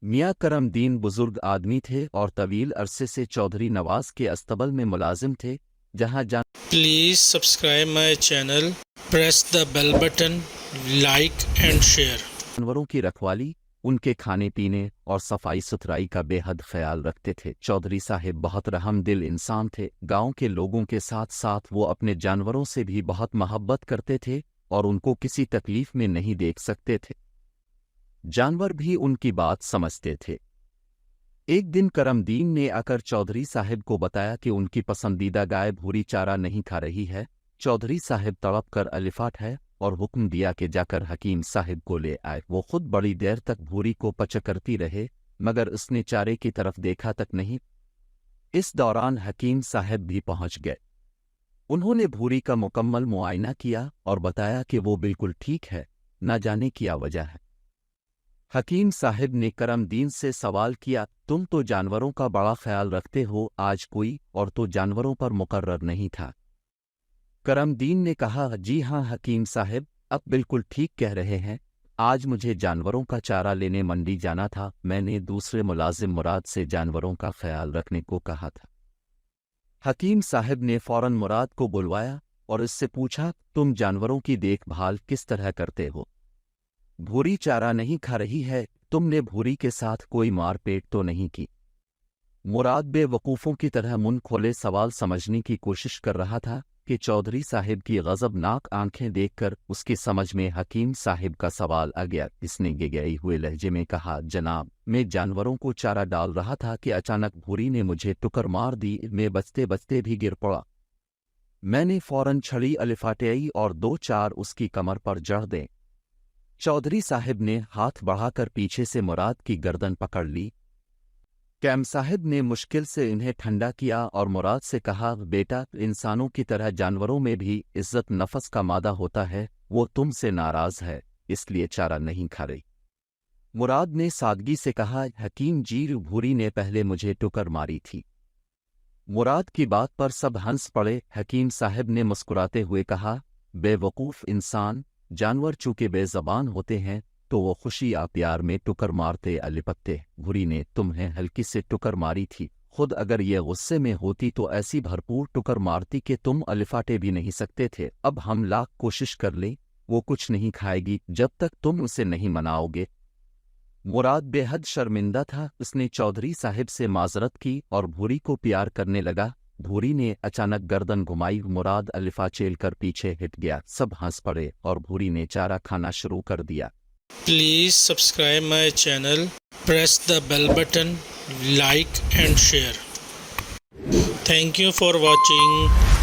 میاں کرم دین بزرگ آدمی تھے اور طویل عرصے سے چودھری نواز کے استبل میں ملازم تھے، جہاں Please subscribe my channel, press the bell button, like and share. جانوروں کی رکھوالی، ان کے کھانے پینے اور صفائی ستھرائی کا بے حد خیال رکھتے تھے۔ چودھری صاحب بہت رحم دل انسان تھے۔ گاؤں کے لوگوں کے ساتھ ساتھ وہ اپنے جانوروں سے بھی بہت محبت کرتے تھے اور ان کو کسی تکلیف میں نہیں دیکھ سکتے تھے۔ جانور بھی ان کی بات سمجھتے تھے۔ ایک دن کرم دین نے آ کر چودھری صاحب کو بتایا کہ ان کی پسندیدہ گائے بھوری چارہ نہیں کھا رہی ہے۔ چودھری صاحب تڑپ کر الفاٹ ہے اور حکم دیا کہ جا کر حکیم صاحب کو لے آئے۔ وہ خود بڑی دیر تک بھوری کو پچا کرتی رہے، مگر اس نے چارے کی طرف دیکھا تک نہیں۔ اس دوران حکیم صاحب بھی پہنچ گئے۔ انہوں نے بھوری کا مکمل معائنہ کیا اور بتایا کہ وہ بالکل ٹھیک ہے، نہ جانے کیا وجہ ہے۔ حکیم صاحب نے کرم دین سے سوال کیا، تم تو جانوروں کا بڑا خیال رکھتے ہو، آج کوئی اور تو جانوروں پر مقرر نہیں تھا؟ کرم دین نے کہا، جی ہاں حکیم صاحب، اب بالکل ٹھیک کہہ رہے ہیں، آج مجھے جانوروں کا چارہ لینے منڈی جانا تھا۔ میں نے دوسرے ملازم مراد سے جانوروں کا خیال رکھنے کو کہا تھا۔ حکیم صاحب نے فوراً مراد کو بلوایا اور اس سے پوچھا، تم جانوروں کی دیکھ بھال کس طرح کرتے ہو؟ بھوری چارہ نہیں کھا رہی ہے، تم نے بھوری کے ساتھ کوئی مار پیٹ تو نہیں کی؟ مراد بے وقوفوں کی طرح منہ کھولے سوال سمجھنے کی کوشش کر رہا تھا کہ چودھری صاحب کی غضبناک آنکھیں دیکھ کر اس کی سمجھ میں حکیم صاحب کا سوال آ گیا۔ اس نے گگڑے ہوئے لہجے میں کہا، جناب، میں جانوروں کو چارہ ڈال رہا تھا کہ اچانک بھوری نے مجھے ٹکر مار دی، میں بچتے بچتے بھی گر پڑا۔ میں نے فوراً چھڑی الفاٹائی اور دو چار اس کی کمر پر جڑ دیں۔ چودھری صاحب نے ہاتھ بڑھا کر پیچھے سے مراد کی گردن پکڑ لی۔ کیم صاحب نے مشکل سے انہیں ٹھنڈا کیا اور مراد سے کہا، بیٹا، انسانوں کی طرح جانوروں میں بھی عزت نفس کا مادہ ہوتا ہے، وہ تم سے ناراض ہے، اس لیے چارہ نہیں کھا رہی۔ مراد نے سادگی سے کہا، حکیم جی، بھوری نے پہلے مجھے ٹکر ماری تھی۔ مراد کی بات پر سب ہنس پڑے۔ حکیم صاحب نے مسکراتے ہوئے کہا، بے وقوف انسان، جانور چونکہ بے زبان ہوتے ہیں تو وہ خوشی یا پیار میں ٹکر مارتے الپتے۔ بھوری نے تمہیں ہلکی سے ٹکر ماری تھی، خود اگر یہ غصے میں ہوتی تو ایسی بھرپور ٹکر مارتی کہ تم الفاٹے بھی نہیں سکتے تھے۔ اب ہم لاکھ کوشش کر لیں، وہ کچھ نہیں کھائے گی جب تک تم اسے نہیں مناؤ گے۔ مراد بے حد شرمندہ تھا۔ اس نے چودھری صاحب سے معذرت کی اور بھوری کو پیار کرنے لگا۔ بھوری نے اچانک گردن گھمائی، مراد الفا چیل کر پیچھے ہٹ گیا۔ سب ہنس پڑے اور بھوری نے چارہ کھانا شروع کر دیا۔ Please subscribe my channel, press the bell button, like and share. Thank you for watching.